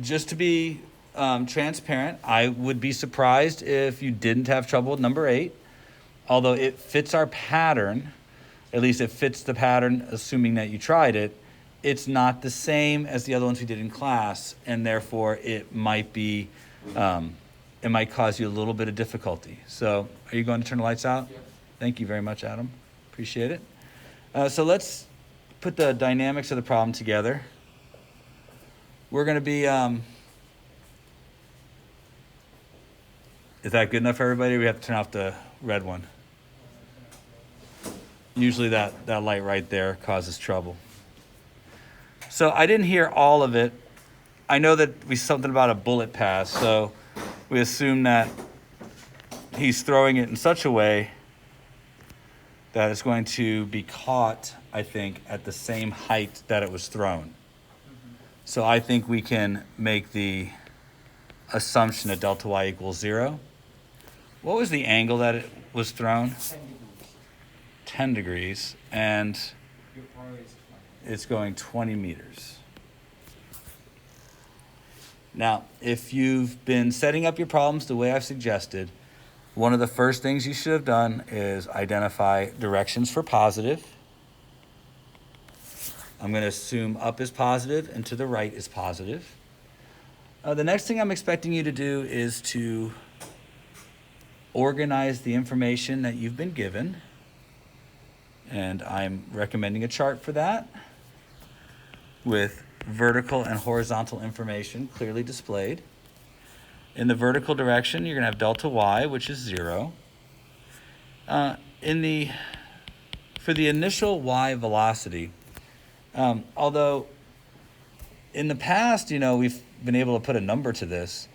just to be transparent, I would be surprised if you didn't have trouble with number 8, although it fits our pattern. At least it fits the pattern, assuming that you tried it. It's not the same as the other ones we did in class, and therefore it might cause you a little bit of difficulty. So are you going to turn the lights out? Yep. Thank you very much, Adam. Appreciate it. So let's put the dynamics of the problem together. We're going to be... is that good enough for everybody? We have to turn off the red one. Usually that light right there causes trouble. So I didn't hear all of it. I know that we something about a bullet pass, so we assume that he's throwing it in such a way that it's going to be caught, I think, at the same height that it was thrown. So I think we can make the assumption that delta y equals 0. What was the angle that it was thrown? 10 degrees. 10 degrees, and Your power is 20. it's going 20 meters. Now, if you've been setting up your problems the way I've suggested, one of the first things you should have done is identify directions for positive. I'm going to assume up is positive and to the right is positive. The next thing I'm expecting you to do is to organize the information that you've been given. And I'm recommending a chart for that with vertical and horizontal information clearly displayed. In the vertical direction, you're going to have delta y, which is 0. For the initial y velocity, although in the past, we've been able to put a number to this,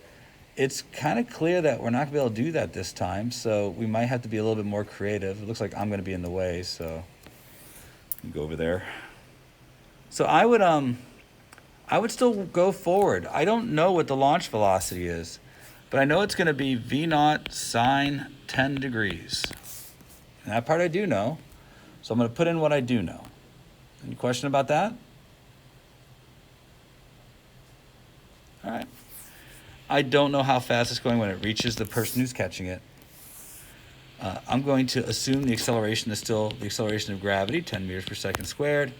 it's kind of clear that we're not going to be able to do that this time, so we might have to be a little bit more creative. It looks like I'm going to be in the way, so go over there. So I would still go forward. I don't know what the launch velocity is, but I know it's going to be v0 sine 10 degrees. And that part I do know, so I'm going to put in what I do know. Any question about that? All right. I don't know how fast it's going when it reaches the person who's catching it. I'm going to assume the acceleration is still the acceleration of gravity, 10 meters per second squared,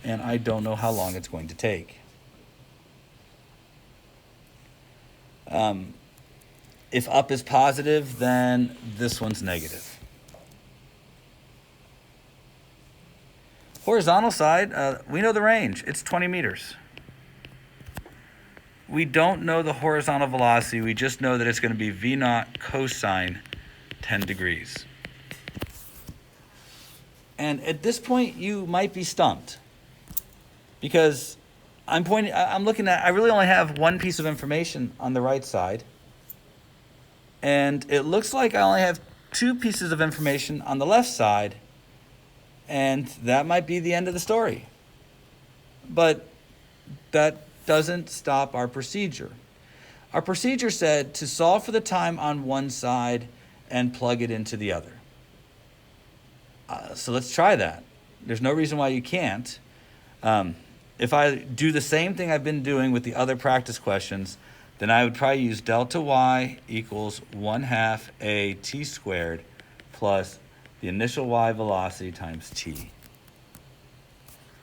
and I don't know how long it's going to take. If up is positive, then this one's negative. Horizontal side, we know the range. It's 20 meters. We don't know the horizontal velocity. We just know that it's going to be v0 cosine 10 degrees. And at this point, you might be stumped because I really only have one piece of information on the right side. And it looks like I only have two pieces of information on the left side. And that might be the end of the story. But that doesn't stop our procedure. Our procedure said to solve for the time on one side and plug it into the other. So let's try that. There's no reason why you can't. If I do the same thing I've been doing with the other practice questions, then I would probably use delta y equals 1/2 a t squared plus the initial y velocity times t.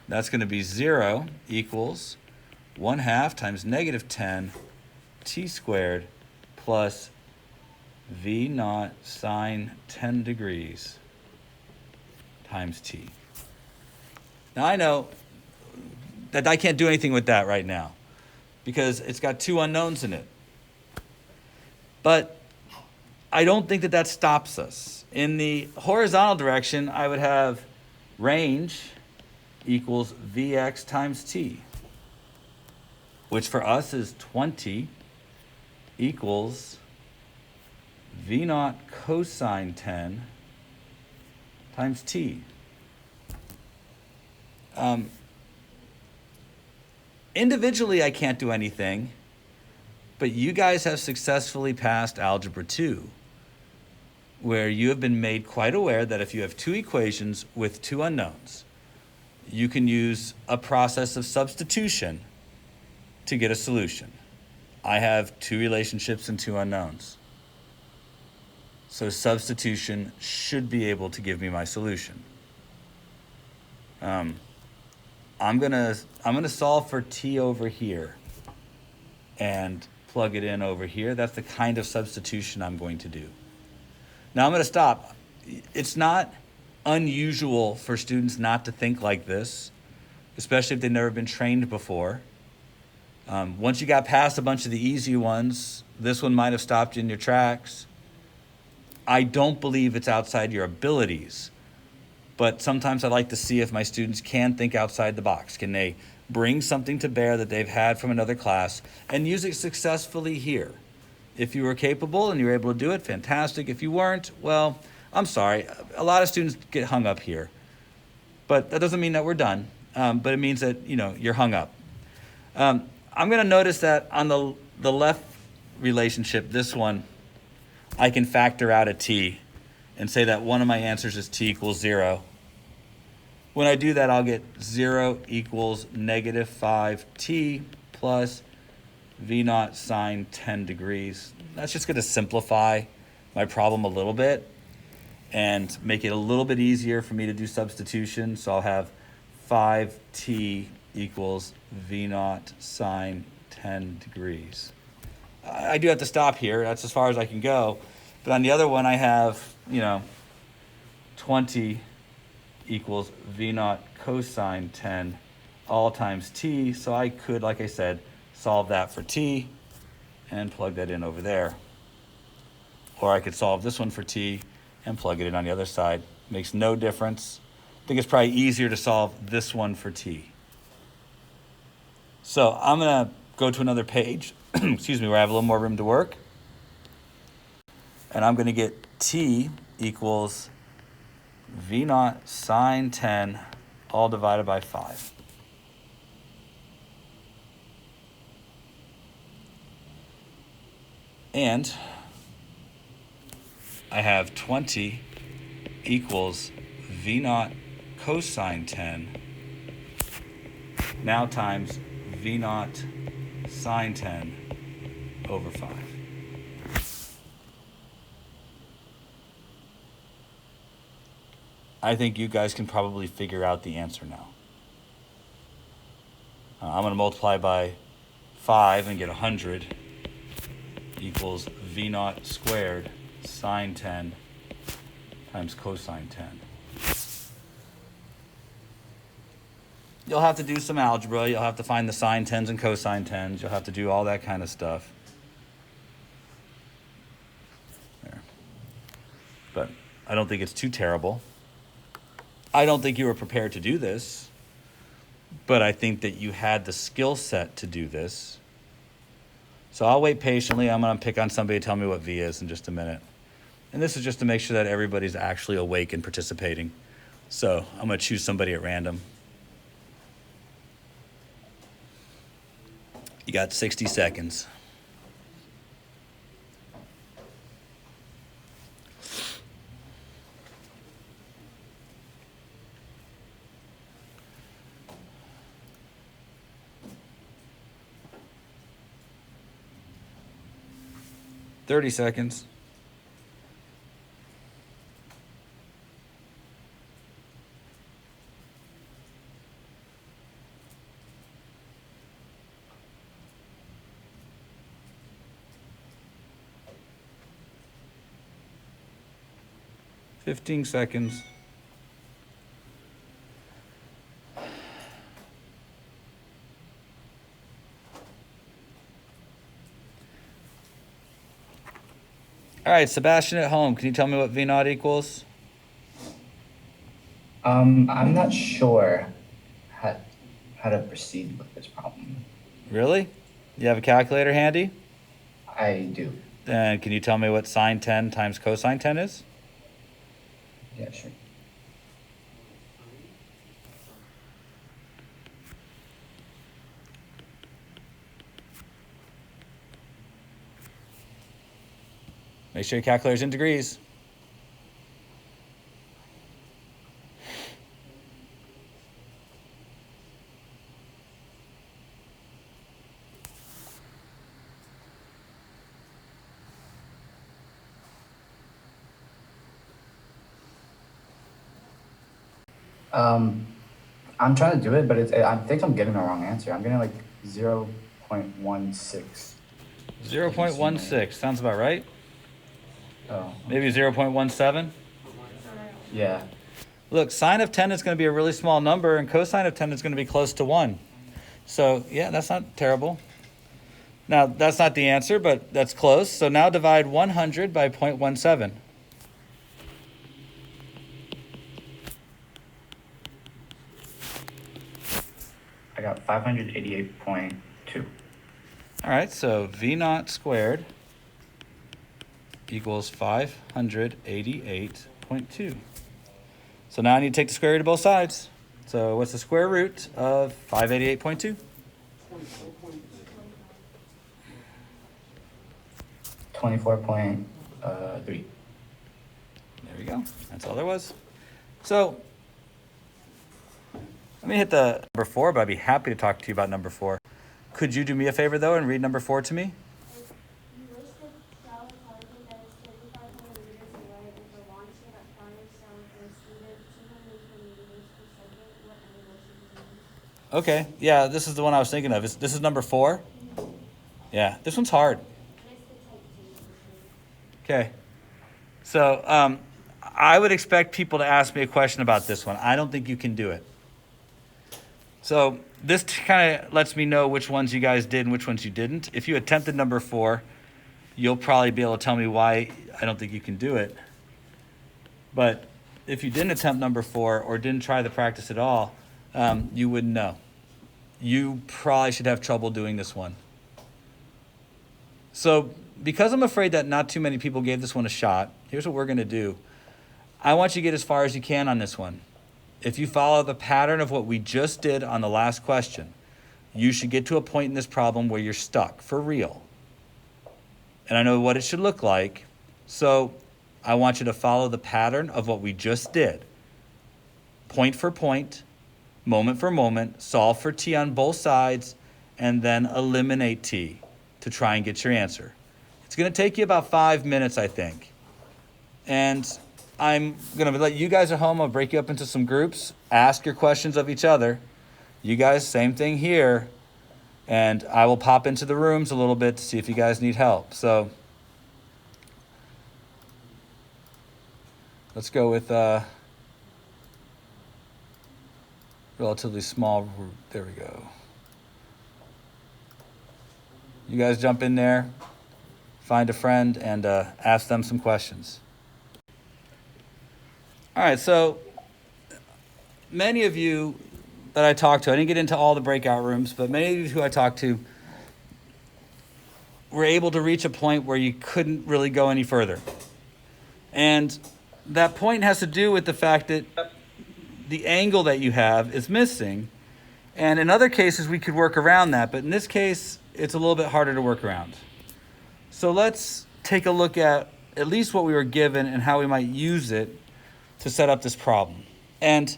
That's going to be 0 equals 1/2 times negative 10 t squared plus v0 sine 10 degrees times t. Now I know that I can't do anything with that right now because it's got two unknowns in it. But I don't think that stops us. In the horizontal direction, I would have range equals Vx times t, which for us is 20 equals V0 cosine 10 times t. Individually, I can't do anything, but you guys have successfully passed Algebra 2, where you have been made quite aware that if you have two equations with two unknowns, you can use a process of substitution to get a solution. I have two relationships and two unknowns. So substitution should be able to give me my solution. I'm gonna solve for t over here and plug it in over here. That's the kind of substitution I'm going to do. Now I'm gonna stop. It's not unusual for students not to think like this, especially if they've never been trained before. Once you got past a bunch of the easy ones, this one might have stopped you in your tracks. I don't believe it's outside your abilities, but sometimes I like to see if my students can think outside the box. Can they bring something to bear that they've had from another class and use it successfully here? If you were capable and you were able to do it, fantastic. If you weren't, well, I'm sorry. A lot of students get hung up here, but that doesn't mean that we're done. But it means that, you're hung up. I'm going to notice that on the left relationship, this one, I can factor out a t and say that one of my answers is t equals 0. When I do that, I'll get 0 equals negative 5t plus v naught sine 10 degrees. That's just going to simplify my problem a little bit and make it a little bit easier for me to do substitution. So I'll have 5t equals v naught sine 10 degrees. I do have to stop here. That's as far as I can go. But on the other one, I have, 20 equals v naught cosine 10 all times t. So I could, like I said, solve that for t and plug that in over there. Or I could solve this one for t and plug it in on the other side. Makes no difference. I think it's probably easier to solve this one for t. So I'm going to go to another page, excuse me, where I have a little more room to work. And I'm going to get t equals v naught sine 10 all divided by 5. And I have 20 equals v naught cosine 10 now times v naught sine 10 over 5. I think you guys can probably figure out the answer now. I'm going to multiply by 5 and get 100 equals v naught squared sine 10 times cosine 10. You'll have to do some algebra. You'll have to find the sine 10s and cosine 10s. You'll have to do all that kind of stuff. There. But I don't think it's too terrible. I don't think you were prepared to do this, but I think that you had the skill set to do this. So I'll wait patiently. I'm going to pick on somebody to tell me what V is in just a minute. And this is just to make sure that everybody's actually awake and participating. So I'm going to choose somebody at random. You got 60 seconds. Thirty seconds. Fifteen seconds. All right, Sebastian at home, can you tell me what V naught equals? I'm not sure how to proceed with this problem. Really? You have a calculator handy? I do. Then can you tell me what sine 10 times cosine 10 is? Yeah, sure. Make sure your calculator's in degrees. I'm trying to do it, but I think I'm getting the wrong answer. I'm getting like 0.16. 0.16, sounds about right. Oh, Maybe 0.17. yeah. Look, sine of 10 is going to be a really small number, and cosine of 10 is going to be close to 1. So, yeah, that's not terrible. Now, that's not the answer, but that's close. So now divide 100 by 0.17. I got 588.2. All right, so V naught squared equals 588.2. So now I need to take the square root of both sides. So what's the square root of 588.2? 24.3. There we go. That's all there was. So let me hit the number 4, but I'd be happy to talk to you about number 4. Could you do me a favor, though, and read number 4 to me? You listed Dallas Harbor that is 3,500 meters away and the launch site at 5 south is speeded 220 meters per second. What angle should you use? Okay, yeah, this is the one I was thinking of. This is number 4? Yeah, this one's hard. It's the type 2 for sure. Okay. So I would expect people to ask me a question about this one. I don't think you can do it. So this kind of lets me know which ones you guys did and which ones you didn't. If you attempted number 4, you'll probably be able to tell me why I don't think you can do it. But if you didn't attempt number 4 or didn't try the practice at all, you wouldn't know. You probably should have trouble doing this one. So because I'm afraid that not too many people gave this one a shot, here's what we're going to do. I want you to get as far as you can on this one. If you follow the pattern of what we just did on the last question, you should get to a point in this problem where you're stuck for real. And I know what it should look like. So I want you to follow the pattern of what we just did. Point for point, moment for moment, solve for t on both sides, and then eliminate t to try and get your answer. It's going to take you about 5 minutes, I think. And I'm going to let you guys at home, I'll break you up into some groups, ask your questions of each other. You guys, same thing here. And I will pop into the rooms a little bit to see if you guys need help. So let's go with relatively small group. There we go. You guys jump in there, find a friend, and ask them some questions. All right, so many of you that I talked to, I didn't get into all the breakout rooms, but many of you who I talked to were able to reach a point where you couldn't really go any further. And that point has to do with the fact that the angle that you have is missing. And in other cases, we could work around that, but in this case, it's a little bit harder to work around. So let's take a look at least what we were given and how we might use it to set up this problem. And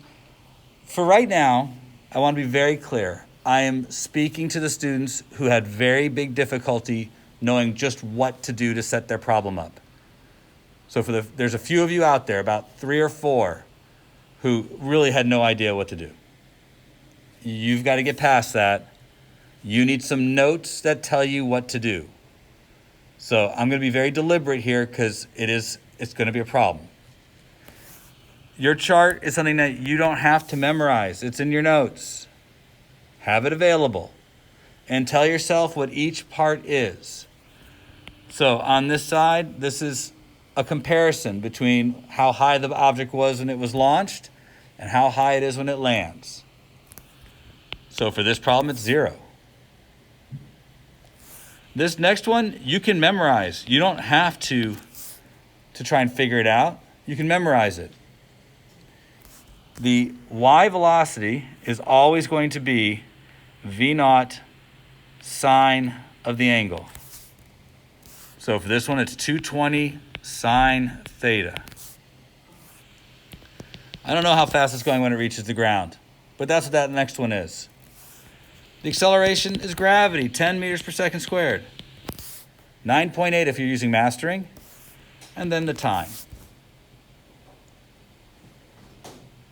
for right now, I want to be very clear. I am speaking to the students who had very big difficulty knowing just what to do to set their problem up. So there's a few of you out there, about 3 or 4, who really had no idea what to do. You've got to get past that. You need some notes that tell you what to do. So I'm going to be very deliberate here because it's going to be a problem. Your chart is something that you don't have to memorize. It's in your notes. Have it available. And tell yourself what each part is. So on this side, this is a comparison between how high the object was when it was launched and how high it is when it lands. So for this problem, it's 0. This next one, you can memorize. You don't have to try and figure it out. You can memorize it. The y velocity is always going to be v naught sine of the angle. So for this one, it's 220 sine theta. I don't know how fast it's going when it reaches the ground, but that's what that next one is. The acceleration is gravity, 10 meters per second squared. 9.8 if you're using mastering, and then the time.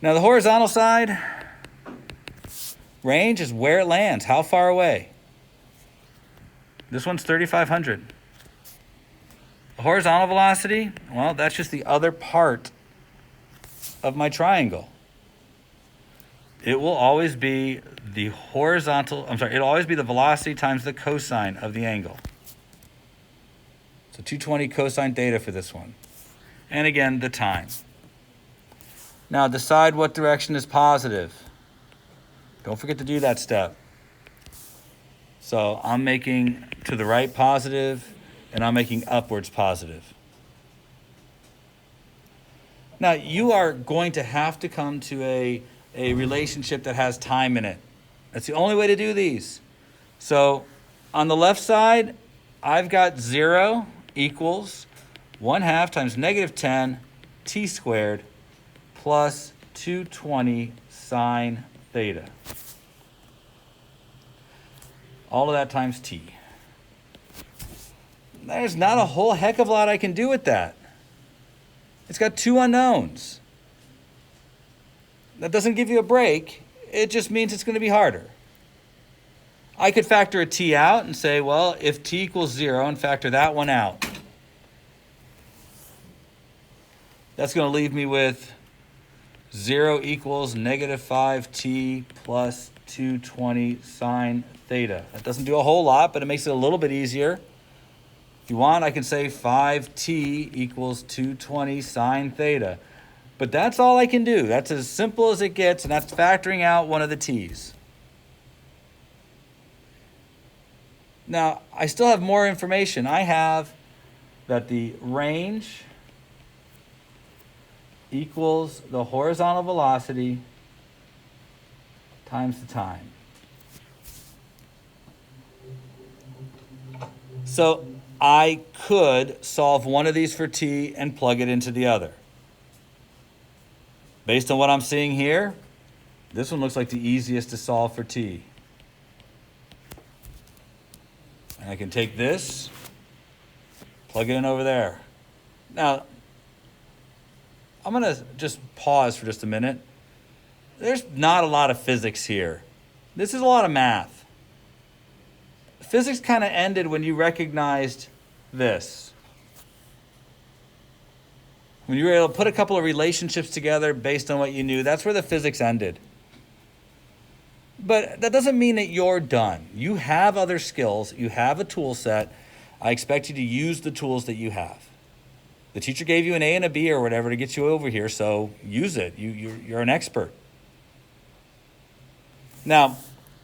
Now the horizontal side, range is where it lands, how far away. This one's 3,500. The horizontal velocity, well, that's just the other part of my triangle. It will always be the it'll always be the velocity times the cosine of the angle. So 220 cosine theta for this one. And again, the time. Now decide what direction is positive. Don't forget to do that step. So I'm making to the right positive, and I'm making upwards positive. Now you are going to have to come to a relationship that has time in it. That's the only way to do these. So on the left side, I've got 0 equals 1/2 times -10 t squared plus 220 sine theta. All of that times t. There's not a whole heck of a lot I can do with that. It's got 2 unknowns. That doesn't give you a break. It just means it's going to be harder. I could factor a t out and say, well, if t equals 0, and factor that one out. That's going to leave me with 0 equals -5t plus 220 sine theta. That doesn't do a whole lot, but it makes it a little bit easier. If you want, I can say 5t equals 220 sine theta. But that's all I can do. That's as simple as it gets, and that's factoring out one of the t's. Now, I still have more information. I have that the range equals the horizontal velocity times the time. So I could solve one of these for t and plug it into the other. Based on what I'm seeing here, this one looks like the easiest to solve for t. And I can take this, plug it in over there. Now, I'm going to just pause for just a minute. There's not a lot of physics here. This is a lot of math. Physics kind of ended when you recognized this. When you were able to put a couple of relationships together based on what you knew, that's where the physics ended. But that doesn't mean that you're done. You have other skills. You have a tool set. I expect you to use the tools that you have. The teacher gave you an A and a B or whatever to get you over here, so use it. You're an expert. Now,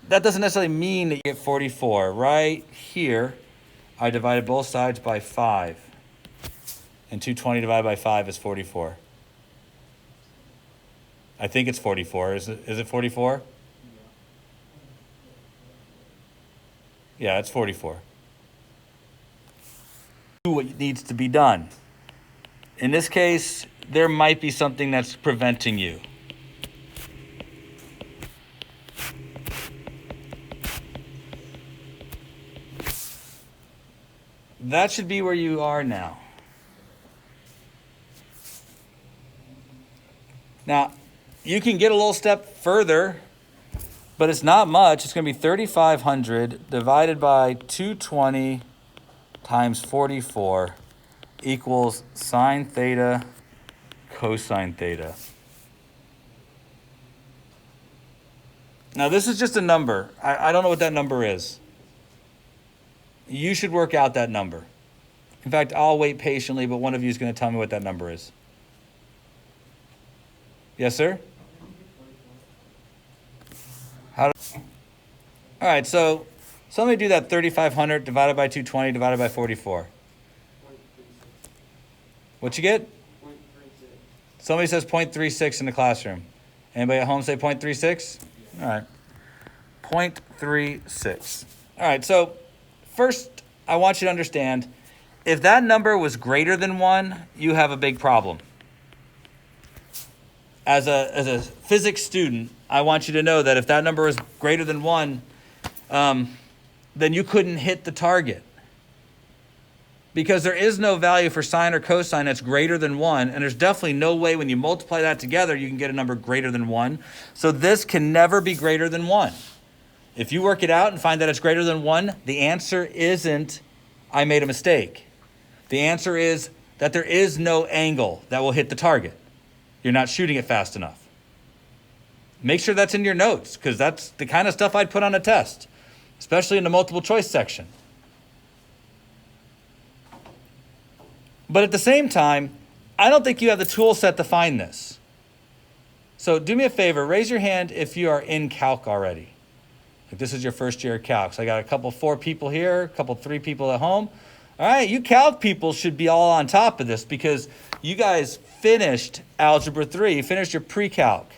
that doesn't necessarily mean that you get 44. Right here, I divided both sides by 5. And 220 divided by 5 is 44. I think it's 44. Is it 44? Yeah, it's 44. Do what needs to be done. In this case, there might be something that's preventing you. That should be where you are now. Now, you can get a little step further, but it's not much. It's going to be 3,500 divided by 220 times 44 equals sine theta cosine theta. Now, this is just a number. I don't know what that number is. You should work out that number. In fact, I'll wait patiently, but one of you is going to tell me what that number is. Yes, sir? All right, so somebody do that 3,500 divided by 220 divided by 44. What you get? 0.36. Somebody says 0.36 in the classroom. Anybody at home say 0.36? All right. 0.36. All right, so first I want you to understand, if that number was greater than 1, you have a big problem. As a physics student, I want you to know that if that number is greater than 1, then you couldn't hit the target. because there is no value for sine or cosine that's greater than 1, and there's definitely no way when you multiply that together you can get a number greater than 1. So this can never be greater than 1. If you work it out and find that it's greater than 1, the answer isn't, I made a mistake. The answer is that there is no angle that will hit the target. You're not shooting it fast enough. Make sure that's in your notes, because that's the kind of stuff I'd put on a test, especially in the multiple choice section. But at the same time, I don't think you have the tool set to find this. So do me a favor, raise your hand if you are in calc already. Like this is your first year of calc. So I got a couple 4 people here, a couple 3 people at home. All right, you calc people should be all on top of this because you guys finished Algebra 3. You finished your pre-calc.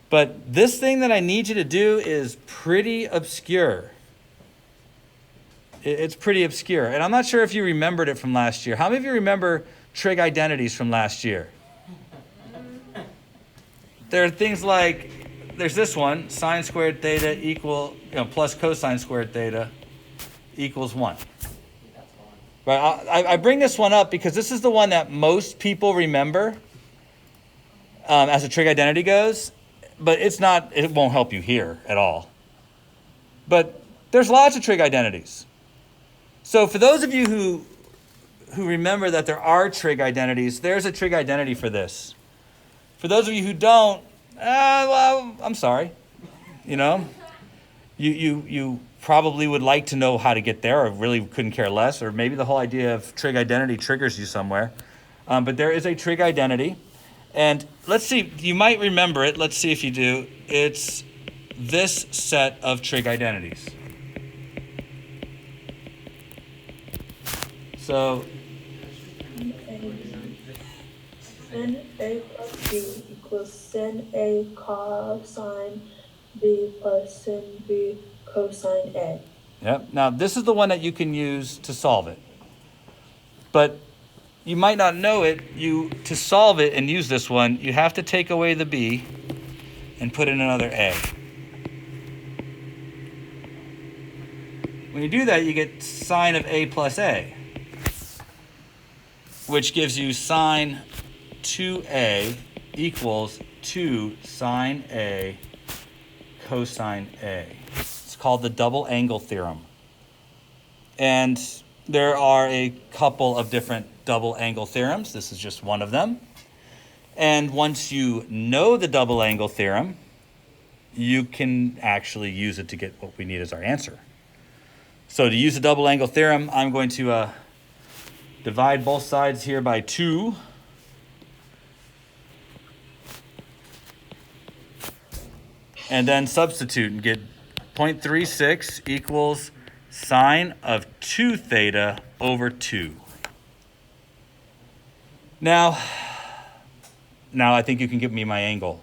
But this thing that I need you to do is pretty obscure. It's pretty obscure. And I'm not sure if you remembered it from last year. How many of you remember trig identities from last year? There are things like, there's this one, sine squared theta equal, plus cosine squared theta equals 1. Right, I bring this one up because this is the one that most people remember as a trig identity goes, but it won't help you here at all. But there's lots of trig identities. So for those of you who remember that there are trig identities, there's a trig identity for this. For those of you who don't, well, I'm sorry. You probably would like to know how to get there, or really couldn't care less, or maybe the whole idea of trig identity triggers you somewhere. But there is a trig identity. And let's see, you might remember it. Let's see if you do. It's this set of trig identities. So Sin A plus B equals sin A cosine B plus sin B cosine A. Yep. Now, this is the one that you can use to solve it. But you might not know it. To solve it and use this one, you have to take away the B and put in another A. When you do that, you get sine of A plus A, which gives you sine 2A equals 2 sine A cosine A. It's called the double angle theorem. And there are a couple of different double angle theorems. This is just one of them. And once you know the double angle theorem, you can actually use it to get what we need as our answer. So to use the double angle theorem, I'm going to divide both sides here by 2. And then substitute and get 0.36 equals sine of 2 theta over 2. Now I think you can give me my angle.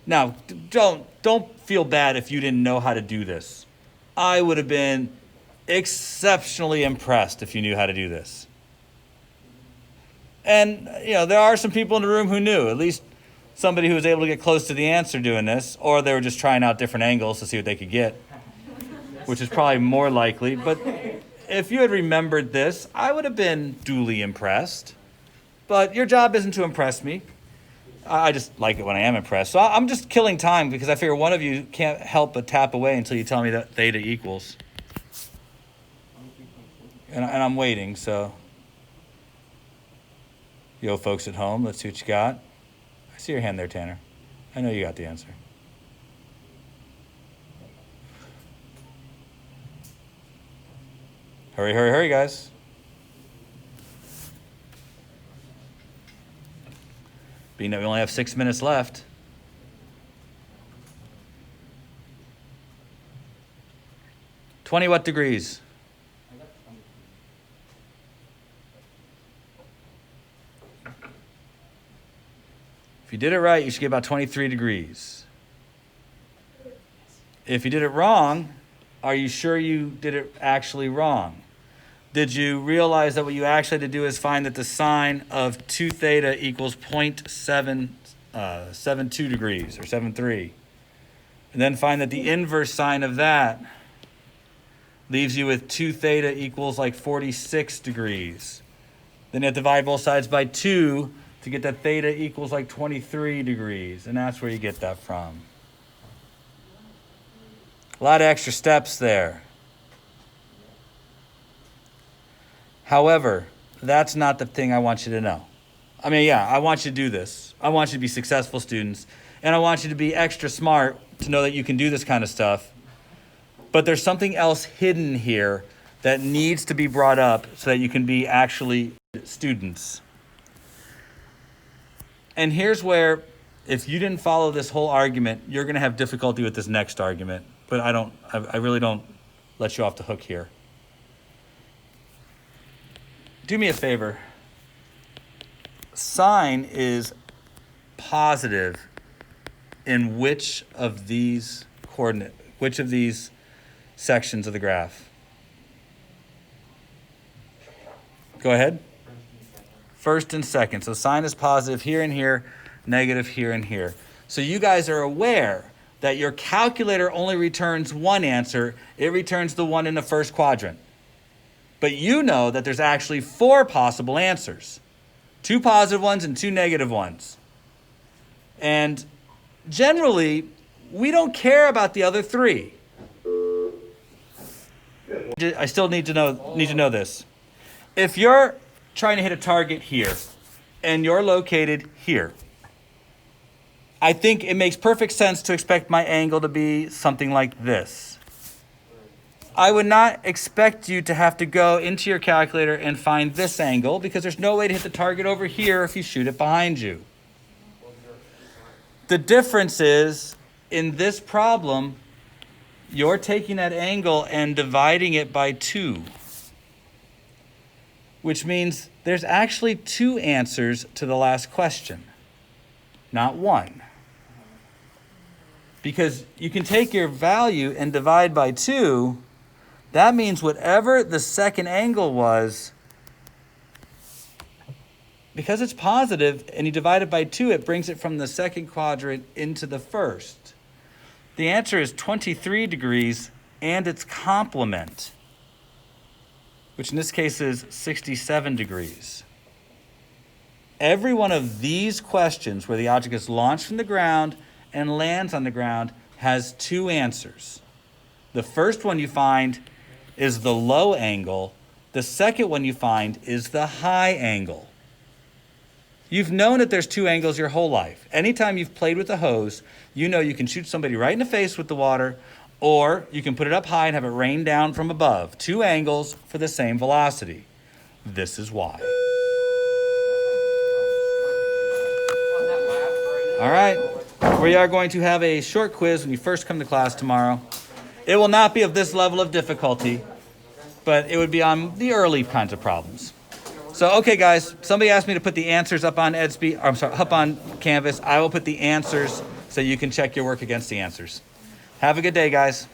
Now, don't feel bad if you didn't know how to do this. I would have been exceptionally impressed if you knew how to do this. And, there are some people in the room who knew, at least somebody who was able to get close to the answer doing this, or they were just trying out different angles to see what they could get, which is probably more likely. But if you had remembered this, I would have been duly impressed. But your job isn't to impress me. I just like it when I am impressed. So I'm just killing time because I figure one of you can't help but tap away until you tell me that theta equals. And I'm waiting, so. Yo, folks at home, let's see what you got. I see your hand there, Tanner. I know you got the answer. Hurry, hurry, hurry, guys. Being that we only have 6 minutes left. $20 what degrees? If you did it right, you should get about 23 degrees. If you did it wrong, are you sure you did it actually wrong? Did you realize that what you actually had to do is find that the sine of 2 theta equals 0.72 degrees, or 73. And then find that the inverse sine of that Leaves you with 2 theta equals like 46 degrees. Then you have to divide both sides by 2 to get that theta equals like 23 degrees. And that's where you get that from. A lot of extra steps there. However, that's not the thing I want you to know. I mean, yeah, I want you to do this. I want you to be successful students. And I want you to be extra smart to know that you can do this kind of stuff. But there's something else hidden here that needs to be brought up so that you can be actually students. And here's where, if you didn't follow this whole argument, you're going to have difficulty with this next argument. But I really don't let you off the hook here. Do me a favor. Sine is positive in which of these sections of the graph? Go ahead. First and second. So sine is positive here and here, negative here and here. So you guys are aware that your calculator only returns one answer. It returns the one in the first quadrant. But you know that there's actually 4 possible answers. 2 positive ones and 2 negative ones. And generally, we don't care about the other 3. I still need to know this. If you're trying to hit a target here and you're located here, I think it makes perfect sense to expect my angle to be something like this. I would not expect you to have to go into your calculator and find this angle because there's no way to hit the target over here if you shoot it behind you. The difference is, in this problem, you're taking that angle and dividing it by 2. Which means there's actually 2 answers to the last question, not 1. Because you can take your value and divide by 2, that means whatever the second angle was, because it's positive and you divide it by 2, it brings it from the second quadrant into the first. The answer is 23 degrees and its complement, which in this case is 67 degrees. Every one of these questions where the object is launched from the ground and lands on the ground has 2 answers. The first one you find is the low angle. The second one you find is the high angle. You've known that there's 2 angles your whole life. Anytime you've played with a hose, you know you can shoot somebody right in the face with the water, or you can put it up high and have it rain down from above. 2 angles for the same velocity. This is why. All right, we are going to have a short quiz when you first come to class tomorrow. It will not be of this level of difficulty, but it would be on the early kinds of problems. So, okay, guys, somebody asked me to put the answers up on up on Canvas. I will put the answers so you can check your work against the answers. Have a good day, guys.